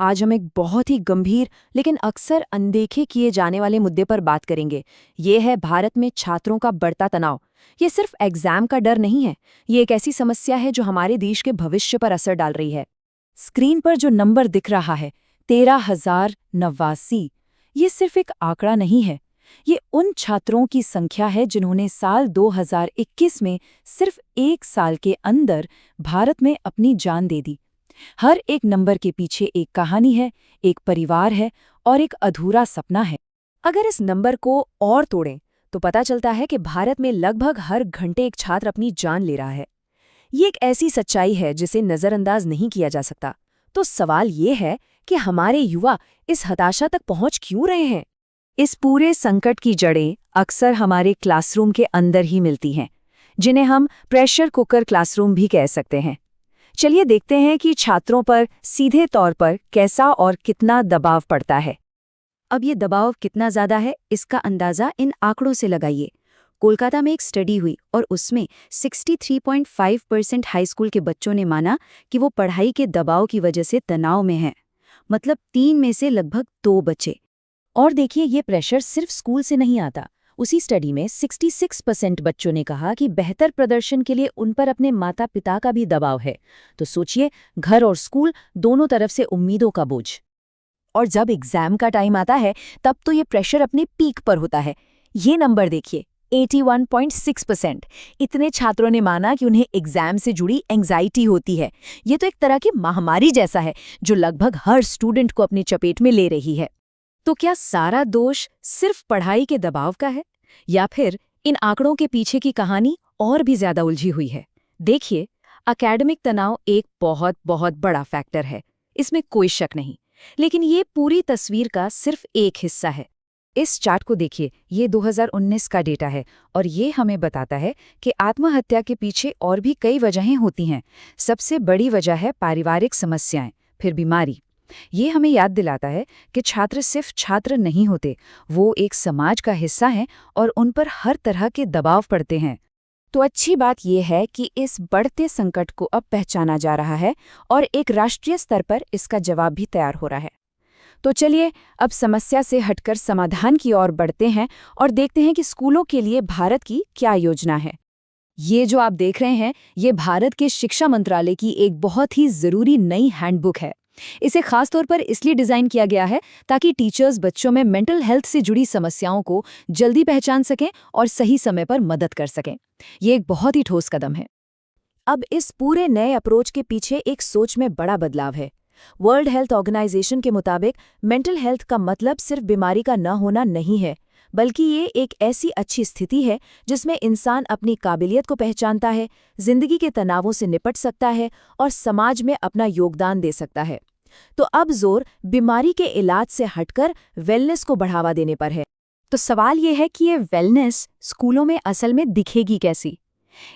आज हम एक बहुत ही गंभीर लेकिन अक्सर अनदेखे किए जाने वाले मुद्दे पर बात करेंगे। ये है भारत में छात्रों का बढ़ता तनाव। ये सिर्फ एग्जाम का डर नहीं है, ये एक ऐसी समस्या है जो हमारे देश के भविष्य पर असर डाल रही है। स्क्रीन पर जो नंबर दिख रहा है 13,089, ये सिर्फ एक आंकड़ा नहीं है। ये उन छात्रों की संख्या है जिन्होंने साल 2021 में सिर्फ एक साल के अंदर भारत में अपनी जान दे दी। हर एक नंबर के पीछे एक कहानी है, एक परिवार है और एक अधूरा सपना है। अगर इस नंबर को और तोड़ें तो पता चलता है कि भारत में लगभग हर घंटे एक छात्र अपनी जान ले रहा है। ये एक ऐसी सच्चाई है जिसे नज़रअंदाज नहीं किया जा सकता। तो सवाल ये है कि हमारे युवा इस हताशा तक पहुंच क्यों रहे हैं? इस पूरे संकट की जड़ें अक्सर हमारे क्लासरूम के अंदर ही मिलती हैं, जिन्हें हम प्रेशर कुकर क्लासरूम भी कह सकते हैं। चलिए देखते हैं कि छात्रों पर सीधे तौर पर कैसा और कितना दबाव पड़ता है। अब ये दबाव कितना ज़्यादा है, इसका अंदाज़ा इन आंकड़ों से लगाइए। कोलकाता में एक स्टडी हुई और उसमें 63.5% हाई स्कूल के बच्चों ने माना कि वो पढ़ाई के दबाव की वजह से तनाव में हैं। मतलब 3 में से लगभग 2 बच्चे। और देखिए, ये प्रेशर सिर्फ स्कूल से नहीं आता। उसी स्टडी में 66% बच्चों ने कहा कि बेहतर प्रदर्शन के लिए उन पर अपने माता पिता का भी दबाव है। तो सोचिए, घर और स्कूल दोनों तरफ से उम्मीदों का बोझ। और जब एग्जाम का टाइम आता है तब तो ये प्रेशर अपने पीक पर होता है। ये नंबर देखिए, 81.6%। इतने छात्रों ने माना कि उन्हें एग्जाम से जुड़ी एंग्जाइटी होती है। ये तो एक तरह की महामारी जैसा है जो लगभग हर स्टूडेंट को अपनी चपेट में ले रही है। तो क्या सारा दोष सिर्फ पढ़ाई के दबाव का है, या फिर इन आंकड़ों के पीछे की कहानी और भी ज्यादा उलझी हुई है? देखिए, एकेडमिक तनाव एक बहुत बहुत बड़ा फैक्टर है, इसमें कोई शक नहीं। लेकिन ये पूरी तस्वीर का सिर्फ एक हिस्सा है। इस चार्ट को देखिए, ये 2019 का डेटा है और ये हमें बताता है कि आत्महत्या के पीछे और भी कई वजहें होती हैं। सबसे बड़ी वजह है पारिवारिक समस्याएं, फिर बीमारी। ये हमें याद दिलाता है कि छात्र सिर्फ छात्र नहीं होते, वो एक समाज का हिस्सा हैं और उन पर हर तरह के दबाव पड़ते हैं। तो अच्छी बात यह है कि इस बढ़ते संकट को अब पहचाना जा रहा है और एक राष्ट्रीय स्तर पर इसका जवाब भी तैयार हो रहा है। तो चलिए अब समस्या से हटकर समाधान की ओर बढ़ते हैं और देखते हैं कि स्कूलों के लिए भारत की क्या योजना है। ये जो आप देख रहे हैं, ये भारत के शिक्षा मंत्रालय की एक बहुत ही ज़रूरी नई हैंडबुक है। इसे खास तौर पर इसलिए डिज़ाइन किया गया है ताकि टीचर्स बच्चों में मेंटल हेल्थ से जुड़ी समस्याओं को जल्दी पहचान सकें और सही समय पर मदद कर सकें। ये एक बहुत ही ठोस कदम है। अब इस पूरे नए अप्रोच के पीछे एक सोच में बड़ा बदलाव है। वर्ल्ड हेल्थ ऑर्गेनाइजेशन के मुताबिक मेंटल हेल्थ का मतलब सिर्फ बीमारी का न होना नहीं है, बल्कि ये एक ऐसी अच्छी स्थिति है जिसमें इंसान अपनी काबिलियत को पहचानता है, जिंदगी के तनावों से निपट सकता है और समाज में अपना योगदान दे सकता है। तो अब जोर बीमारी के इलाज से हटकर वेलनेस को बढ़ावा देने पर है। तो सवाल ये है कि ये वेलनेस स्कूलों में असल में दिखेगी कैसी?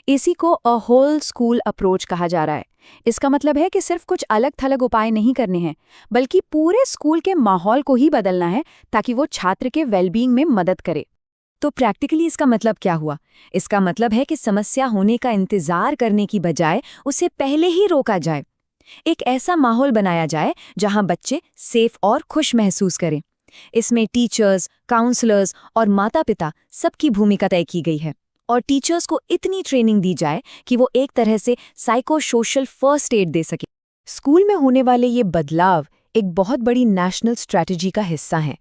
इसी को अ होल स्कूल अप्रोच कहा जा रहा है। इसका मतलब है कि सिर्फ कुछ अलग थलग उपाय नहीं करने हैं, बल्कि पूरे स्कूल के माहौल को ही बदलना है ताकि वो छात्र के वेलबींग में मदद करे। तो प्रैक्टिकली इसका मतलब क्या हुआ? इसका मतलब है कि समस्या होने का इंतजार करने की बजाय उसे पहले ही रोका जाए। एक ऐसा माहौल बनाया जाए जहां बच्चे सेफ और खुश महसूस करें। इसमें टीचर्स, काउंसलर्स और माता-पिता सबकी भूमिका तय की गई है और टीचर्स को इतनी ट्रेनिंग दी जाए कि वो एक तरह से साइको सोशल फर्स्ट एड दे सके। स्कूल में होने वाले ये बदलाव एक बहुत बड़ी नेशनल स्ट्रैटेजी का हिस्सा हैं।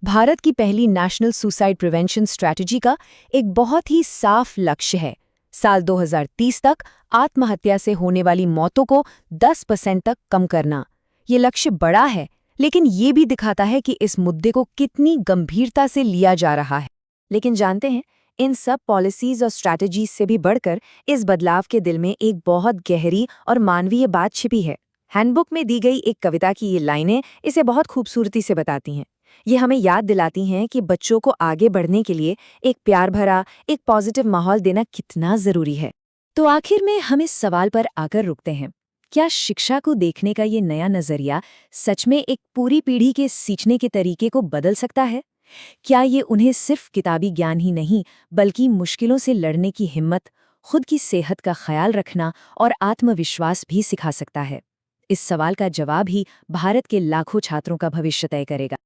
भारत की पहली नेशनल सुसाइड प्रिवेंशन स्ट्रैटेजी का एक बहुत ही साफ लक्ष्य है, साल 2030 तक आत्महत्या से होने वाली मौतों को 10% तक कम करना। ये लक्ष्य बड़ा है, लेकिन ये भी दिखाता है कि इस मुद्दे को कितनी गंभीरता से लिया जा रहा है। लेकिन जानते हैं, इन सब पॉलिसीज और स्ट्रैटेजीज से भी बढ़कर इस बदलाव के दिल में एक बहुत गहरी और मानवीय बात छिपी है। हैंडबुक में दी गई एक कविता की ये लाइनें इसे बहुत खूबसूरती से बताती हैं। ये हमें याद दिलाती हैं कि बच्चों को आगे बढ़ने के लिए एक प्यार भरा, एक पॉजिटिव माहौल देना कितना ज़रूरी है। तो आखिर में हम इस सवाल पर आकर रुकते हैं, क्या शिक्षा को देखने का ये नया नज़रिया सच में एक पूरी पीढ़ी के सीखने के तरीके को बदल सकता है? क्या ये उन्हें सिर्फ किताबी ज्ञान ही नहीं, बल्कि मुश्किलों से लड़ने की हिम्मत, खुद की सेहत का ख्याल रखना और आत्मविश्वास भी सिखा सकता है? इस सवाल का जवाब ही भारत के लाखों छात्रों का भविष्य तय करेगा।